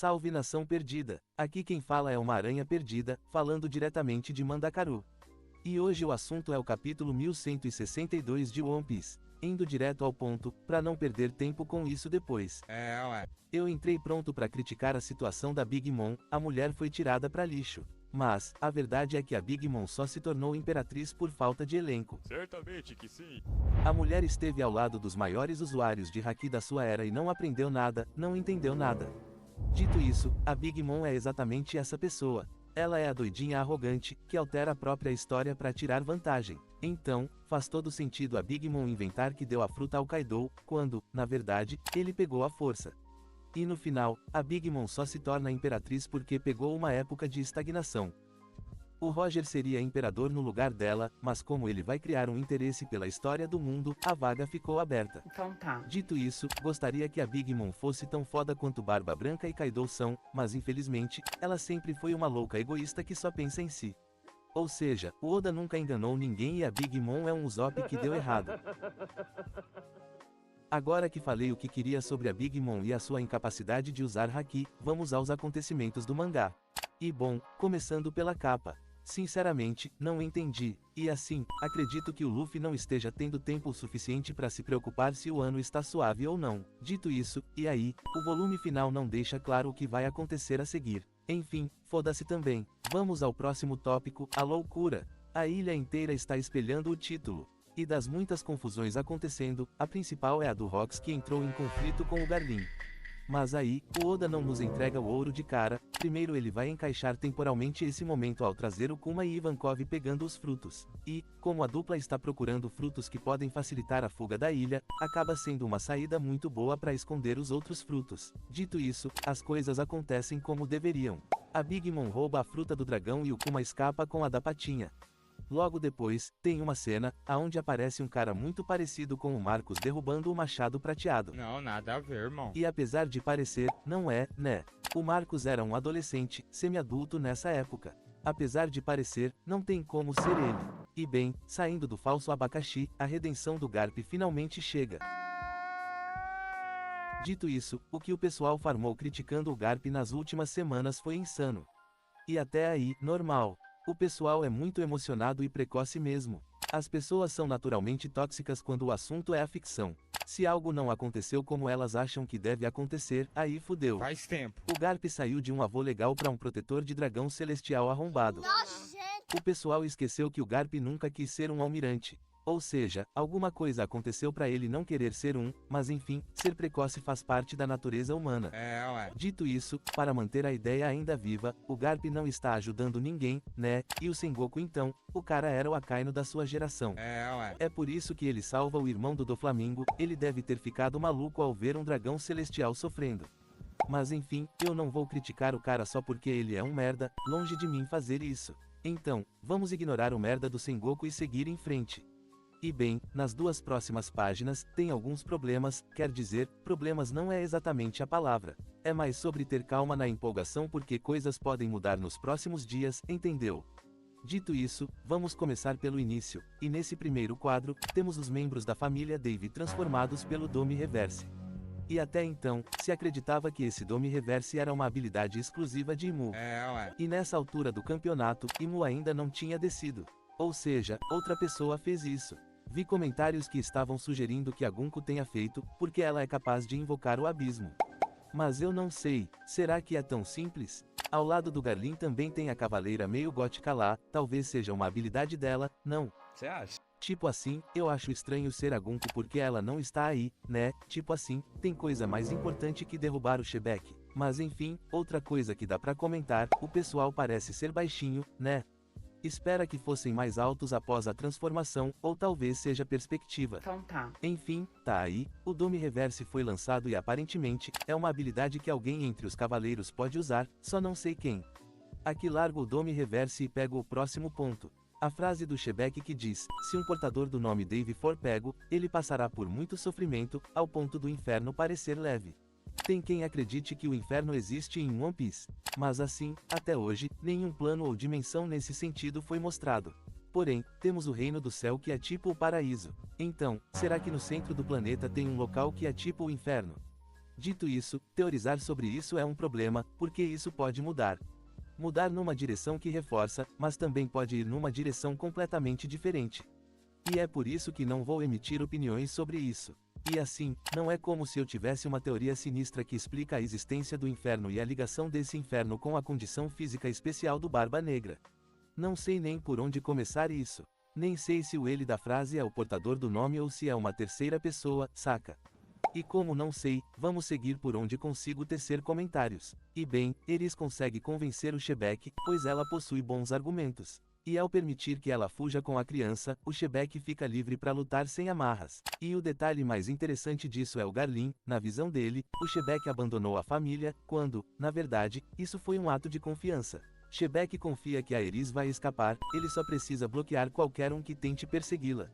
Salve nação perdida! Aqui quem fala é uma aranha perdida, falando diretamente de Mandacaru. E hoje o assunto é o capítulo 1162 de One Piece. Indo direto ao ponto, pra não perder tempo com isso depois. Ué. Eu entrei pronto pra criticar a situação da Big Mom, a mulher foi tirada pra lixo. Mas, a verdade é que a Big Mom só se tornou imperatriz por falta de elenco. Certamente que sim. A mulher esteve ao lado dos maiores usuários de haki da sua era e não aprendeu nada, não entendeu nada. Dito isso, a Big Mom é exatamente essa pessoa. Ela é a doidinha arrogante, que altera a própria história para tirar vantagem. Então, faz todo sentido a Big Mom inventar que deu a fruta ao Kaido, quando, na verdade, ele pegou a força. E no final, a Big Mom só se torna imperatriz porque pegou uma época de estagnação. O Roger seria imperador no lugar dela, mas como ele vai criar um interesse pela história do mundo, a vaga ficou aberta. Então tá. Dito isso, gostaria que a Big Mom fosse tão foda quanto Barba Branca e Kaido são, mas infelizmente, ela sempre foi uma louca egoísta que só pensa em si. Ou seja, o Oda nunca enganou ninguém e a Big Mom é um Usopp que deu errado. Agora que falei o que queria sobre a Big Mom e a sua incapacidade de usar haki, vamos aos acontecimentos do mangá. E bom, começando pela capa. Sinceramente, não entendi, e assim, acredito que o Luffy não esteja tendo tempo suficiente para se preocupar se o ano está suave ou não. Dito isso, e aí, o volume final não deixa claro o que vai acontecer a seguir. Enfim, foda-se também. Vamos ao próximo tópico, a loucura. A ilha inteira está espelhando o título. E das muitas confusões acontecendo, a principal é a do Rox que entrou em conflito com o Garlin. Mas aí, o Oda não nos entrega o ouro de cara, primeiro ele vai encaixar temporalmente esse momento ao trazer o Kuma e Ivankov pegando os frutos. E, como a dupla está procurando frutos que podem facilitar a fuga da ilha, acaba sendo uma saída muito boa para esconder os outros frutos. Dito isso, as coisas acontecem como deveriam. A Big Mom rouba a fruta do dragão e o Kuma escapa com a da patinha. Logo depois, tem uma cena, aonde aparece um cara muito parecido com o Marcos derrubando o machado prateado. Não, nada a ver, irmão. E apesar de parecer, não é, né? O Marcos era um adolescente, semi-adulto nessa época. Apesar de parecer, não tem como ser ele. E bem, saindo do falso abacaxi, a redenção do Garp finalmente chega. Dito isso, o que o pessoal farmou criticando o Garp nas últimas semanas foi insano. E até aí, normal. O pessoal é muito emocionado e precoce mesmo. As pessoas são naturalmente tóxicas quando o assunto é a ficção. Se algo não aconteceu como elas acham que deve acontecer, aí fudeu. Faz tempo. O Garp saiu de um avô legal pra um protetor de dragão celestial arrombado. O pessoal esqueceu que o Garp nunca quis ser um almirante. Ou seja, alguma coisa aconteceu pra ele não querer ser um, mas enfim, ser precoce faz parte da natureza humana. Ué. Dito isso, para manter a ideia ainda viva, o Garp não está ajudando ninguém, né? E o Sengoku então, o cara era o Akainu da sua geração. Ué. É por isso que ele salva o irmão do Doflamingo, ele deve ter ficado maluco ao ver um dragão celestial sofrendo. Mas enfim, eu não vou criticar o cara só porque ele é um merda, longe de mim fazer isso. Então, vamos ignorar o merda do Sengoku e seguir em frente. E bem, nas duas próximas páginas, tem alguns problemas, quer dizer, problemas não é exatamente a palavra. É mais sobre ter calma na empolgação porque coisas podem mudar nos próximos dias, entendeu? Dito isso, vamos começar pelo início, e nesse primeiro quadro, temos os membros da família Dave transformados pelo Dome Reverse. E até então, se acreditava que esse Dome Reverse era uma habilidade exclusiva de Imu. Ué. E nessa altura do campeonato, Imu ainda não tinha descido. Ou seja, outra pessoa fez isso. Vi comentários que estavam sugerindo que a Gunko tenha feito, porque ela é capaz de invocar o abismo. Mas eu não sei, será que é tão simples? Ao lado do Garlin também tem a cavaleira meio gótica lá, talvez seja uma habilidade dela, não? Você acha? Tipo assim, eu acho estranho ser a Gunko porque ela não está aí, né? Tipo assim, tem coisa mais importante que derrubar o Shebek. Mas enfim, outra coisa que dá pra comentar, o pessoal parece ser baixinho, né? Espera que fossem mais altos após a transformação, ou talvez seja perspectiva. Então tá. Enfim, tá aí, o Dome Reverse foi lançado e aparentemente, é uma habilidade que alguém entre os cavaleiros pode usar, só não sei quem. Aqui largo o Dome Reverse e pego o próximo ponto. A frase do Shebek que diz, se um portador do nome Dave for pego, ele passará por muito sofrimento, ao ponto do inferno parecer leve. Tem quem acredite que o inferno existe em One Piece. Mas assim, até hoje, nenhum plano ou dimensão nesse sentido foi mostrado. Porém, temos o reino do céu que é tipo o paraíso. Então, será que no centro do planeta tem um local que é tipo o inferno? Dito isso, teorizar sobre isso é um problema, porque isso pode mudar. Mudar numa direção que reforça, mas também pode ir numa direção completamente diferente. E é por isso que não vou emitir opiniões sobre isso. E assim, não é como se eu tivesse uma teoria sinistra que explica a existência do inferno e a ligação desse inferno com a condição física especial do Barba Negra. Não sei nem por onde começar isso. Nem sei se o ele da frase é o portador do nome ou se é uma terceira pessoa, saca? E como não sei, vamos seguir por onde consigo tecer comentários. E bem, Eris consegue convencer o Shebek, pois ela possui bons argumentos. E ao permitir que ela fuja com a criança, o Shebek fica livre para lutar sem amarras. E o detalhe mais interessante disso é o Garlin, na visão dele, o Shebek abandonou a família, quando, na verdade, isso foi um ato de confiança. Shebek confia que a Eris vai escapar, ele só precisa bloquear qualquer um que tente persegui-la.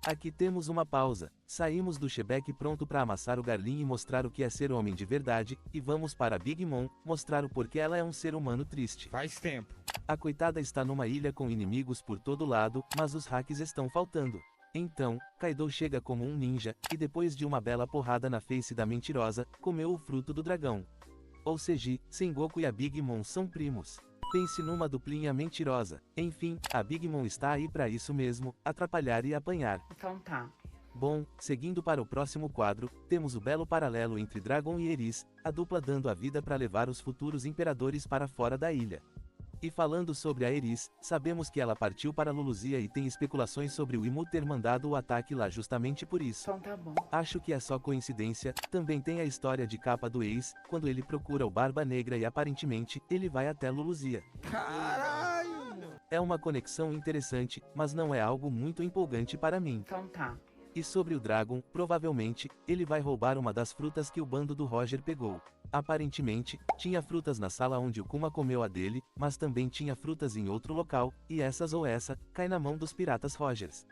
Aqui temos uma pausa. Saímos do Shebek pronto para amassar o Garlin e mostrar o que é ser homem de verdade, e vamos para Big Mom, mostrar o porquê ela é um ser humano triste. Faz tempo. A coitada está numa ilha com inimigos por todo lado, mas os hacks estão faltando. Então, Kaido chega como um ninja, e depois de uma bela porrada na face da mentirosa, comeu o fruto do dragão. Ou seja, Sengoku e a Big Mom são primos. Pense numa duplinha mentirosa. Enfim, a Big Mom está aí para isso mesmo, atrapalhar e apanhar. Então tá. Bom, seguindo para o próximo quadro, temos o belo paralelo entre Dragon e Eris, a dupla dando a vida para levar os futuros imperadores para fora da ilha. E falando sobre a Eris, sabemos que ela partiu para Luluzia e tem especulações sobre o Imu ter mandado o ataque lá justamente por isso. Então tá bom. Acho que é só coincidência. Também tem a história de capa do ex, quando ele procura o Barba Negra e aparentemente, ele vai até Luluzia. Caralho! É uma conexão interessante, mas não é algo muito empolgante para mim. Então tá. E sobre o Dragon, provavelmente, ele vai roubar uma das frutas que o bando do Roger pegou. Aparentemente, tinha frutas na sala onde o Kuma comeu a dele, mas também tinha frutas em outro local, e essas ou essa, cai na mão dos piratas Rogers.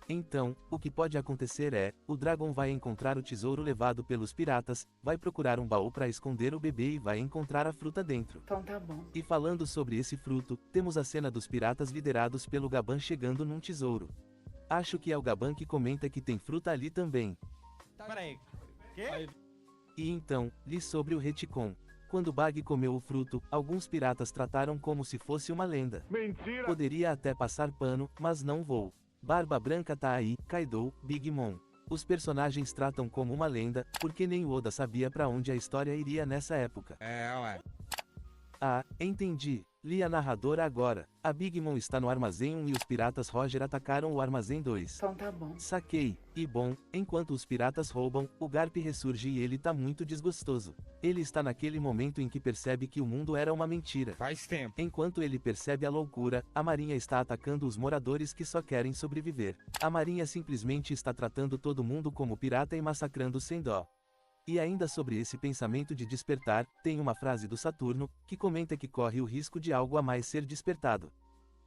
Então, o que pode acontecer é, o Dragon vai encontrar o tesouro levado pelos piratas, vai procurar um baú para esconder o bebê e vai encontrar a fruta dentro. Então tá bom. E falando sobre esse fruto, temos a cena dos piratas liderados pelo Gaban chegando num tesouro. Acho que é o Gaban que comenta que tem fruta ali também. Peraí. Quê? E então, li sobre o retcon. Quando Bag comeu o fruto, alguns piratas trataram como se fosse uma lenda. Mentira! Poderia até passar pano, mas não vou. Barba Branca tá aí, Kaido, Big Mom. Os personagens tratam como uma lenda, porque nem o Oda sabia pra onde a história iria nessa época. Ué. Ah, entendi. Li a narradora agora. A Big Mom está no Armazém 1 e os piratas Roger atacaram o Armazém 2. Então tá bom. Saquei. E bom, enquanto os piratas roubam, o Garp ressurge e ele tá muito desgostoso. Ele está naquele momento em que percebe que o mundo era uma mentira. Faz tempo. Enquanto ele percebe a loucura, a marinha está atacando os moradores que só querem sobreviver. A marinha simplesmente está tratando todo mundo como pirata e massacrando sem dó. E ainda sobre esse pensamento de despertar, tem uma frase do Saturno, que comenta que corre o risco de algo a mais ser despertado.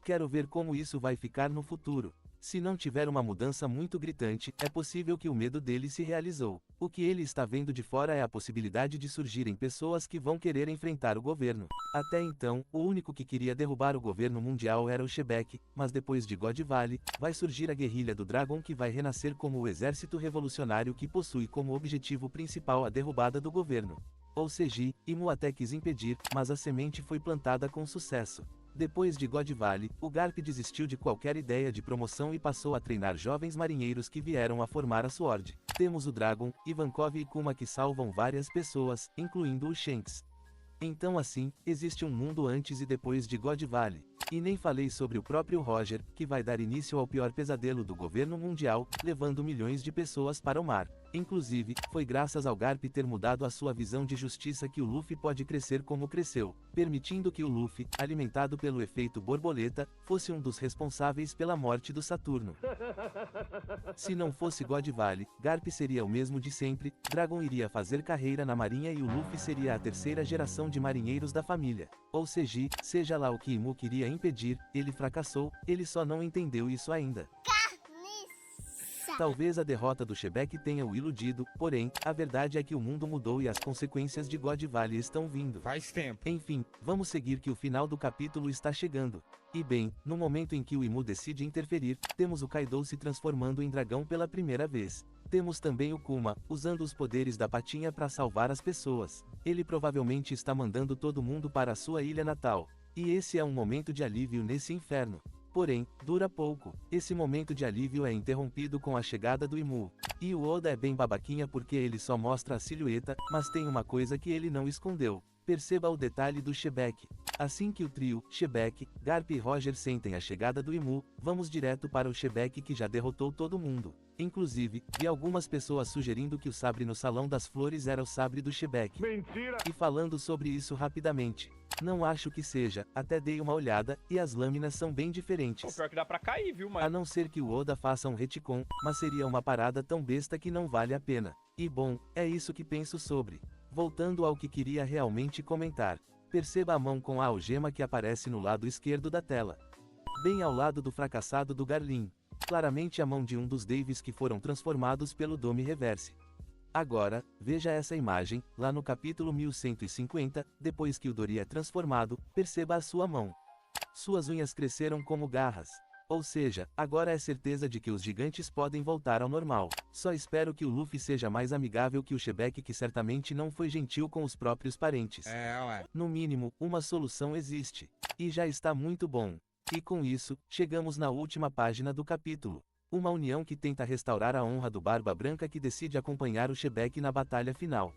Quero ver como isso vai ficar no futuro. Se não tiver uma mudança muito gritante, é possível que o medo dele se realizou. O que ele está vendo de fora é a possibilidade de surgirem pessoas que vão querer enfrentar o governo. Até então, o único que queria derrubar o governo mundial era o Shebek, mas depois de God Valley, vai surgir a guerrilha do Dragon que vai renascer como o exército revolucionário que possui como objetivo principal a derrubada do governo. Ou seja, Imu até quis impedir, mas a semente foi plantada com sucesso. Depois de God Valley, o Garp desistiu de qualquer ideia de promoção e passou a treinar jovens marinheiros que vieram a formar a Sword. Temos o Dragon, Ivankov e Kuma que salvam várias pessoas, incluindo o Shanks. Então assim, existe um mundo antes e depois de God Valley. E nem falei sobre o próprio Roger, que vai dar início ao pior pesadelo do governo mundial, levando milhões de pessoas para o mar. Inclusive, foi graças ao Garp ter mudado a sua visão de justiça que o Luffy pode crescer como cresceu, permitindo que o Luffy, alimentado pelo efeito borboleta, fosse um dos responsáveis pela morte do Saturno. Se não fosse God Valley, Garp seria o mesmo de sempre, Dragon iria fazer carreira na marinha e o Luffy seria a terceira geração de marinheiros da família. Ou seja, seja lá o que Imu queria impedir, ele fracassou, ele só não entendeu isso ainda. Talvez a derrota do Shebek tenha o iludido, porém, a verdade é que o mundo mudou e as consequências de God Valley estão vindo. Faz tempo. Enfim, vamos seguir que o final do capítulo está chegando. E bem, no momento em que o Imu decide interferir, temos o Kaido se transformando em dragão pela primeira vez. Temos também o Kuma, usando os poderes da patinha para salvar as pessoas. Ele provavelmente está mandando todo mundo para a sua ilha natal. E esse é um momento de alívio nesse inferno. Porém, dura pouco. Esse momento de alívio é interrompido com a chegada do Imu. E o Oda é bem babaquinha porque ele só mostra a silhueta, mas tem uma coisa que ele não escondeu. Perceba o detalhe do Shebek. Assim que o trio, Shebek, Garp e Roger sentem a chegada do Imu, vamos direto para o Shebek que já derrotou todo mundo. Inclusive, vi algumas pessoas sugerindo que o sabre no Salão das Flores era o sabre do Shebek. Mentira! E falando sobre isso rapidamente. Não acho que seja, até dei uma olhada, e as lâminas são bem Pô, diferentes. pior que dá pra cair, viu, A mano? não ser que o Oda faça um retcon, mas seria uma parada tão besta que não vale a pena. E bom, é isso que penso sobre. Voltando ao que queria realmente comentar. Perceba a mão com a algema que aparece no lado esquerdo da tela. Bem ao lado do fracassado do Garlin. Claramente a mão de um dos Davis que foram transformados pelo Dome Reverse. Agora, veja essa imagem, lá no capítulo 1150, depois que o Dori é transformado, perceba a sua mão. Suas unhas cresceram como garras. Ou seja, agora é certeza de que os gigantes podem voltar ao normal. Só espero que o Luffy seja mais amigável que o Shebek que certamente não foi gentil com os próprios parentes. Ué. No mínimo, uma solução existe. E já está muito bom. E com isso, chegamos na última página do capítulo. Uma união que tenta restaurar a honra do Barba Branca que decide acompanhar o Shebek na batalha final.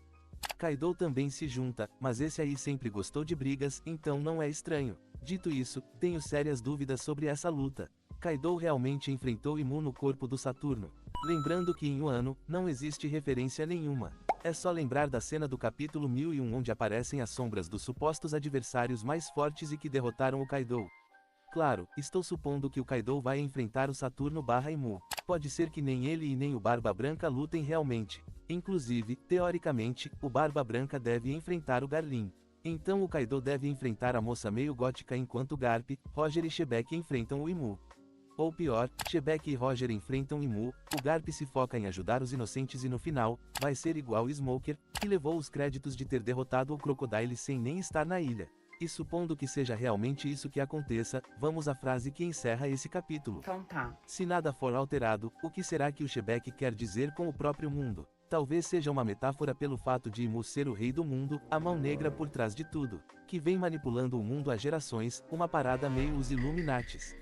Kaido também se junta, mas esse aí sempre gostou de brigas, então não é estranho. Dito isso, tenho sérias dúvidas sobre essa luta. Kaido realmente enfrentou Imu no corpo do Saturno. Lembrando que em Wano, não existe referência nenhuma. É só lembrar da cena do capítulo 1001 onde aparecem as sombras dos supostos adversários mais fortes e que derrotaram o Kaido. Claro, estou supondo que o Kaido vai enfrentar o Saturno/Imu. Pode ser que nem ele e nem o Barba Branca lutem realmente. Inclusive, teoricamente, o Barba Branca deve enfrentar o Garlin. Então o Kaido deve enfrentar a moça meio gótica enquanto Garp, Roger e Shebek enfrentam o Imu. Ou pior, Shebek e Roger enfrentam Imu, o Garp se foca em ajudar os inocentes e no final, vai ser igual Smoker, que levou os créditos de ter derrotado o Crocodile sem nem estar na ilha. E supondo que seja realmente isso que aconteça, vamos à frase que encerra esse capítulo. Então tá. Se nada for alterado, o que será que o Shebek quer dizer com o próprio mundo? Talvez seja uma metáfora pelo fato de Imu ser o rei do mundo, a mão negra por trás de tudo, que vem manipulando o mundo há gerações, uma parada meio os Illuminates.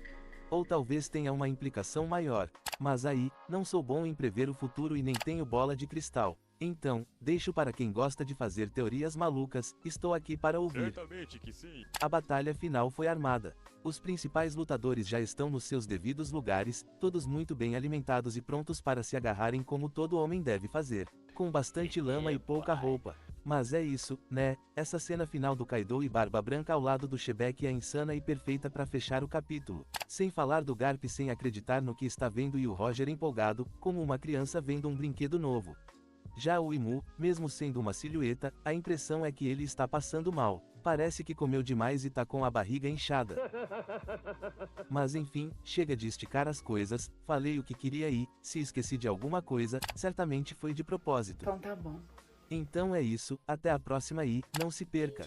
Ou talvez tenha uma implicação maior. Mas aí, não sou bom em prever o futuro e nem tenho bola de cristal. Então, deixo para quem gosta de fazer teorias malucas, estou aqui para ouvir. Certamente que sim. A batalha final foi armada. Os principais lutadores já estão nos seus devidos lugares, todos muito bem alimentados e prontos para se agarrarem como todo homem deve fazer. Com bastante lama e pouca roupa. Mas é isso, né? Essa cena final do Kaido e Barba Branca ao lado do Shebek é insana e perfeita para fechar o capítulo. Sem falar do Garp sem acreditar no que está vendo e o Roger empolgado, como uma criança vendo um brinquedo novo. Já o Imu, mesmo sendo uma silhueta, a impressão é que ele está passando mal. Parece que comeu demais e tá com a barriga inchada. Mas enfim, chega de esticar as coisas, falei o que queria e, se esqueci de alguma coisa, certamente foi de propósito. Então tá bom. Então é isso, até a próxima e, não se perca!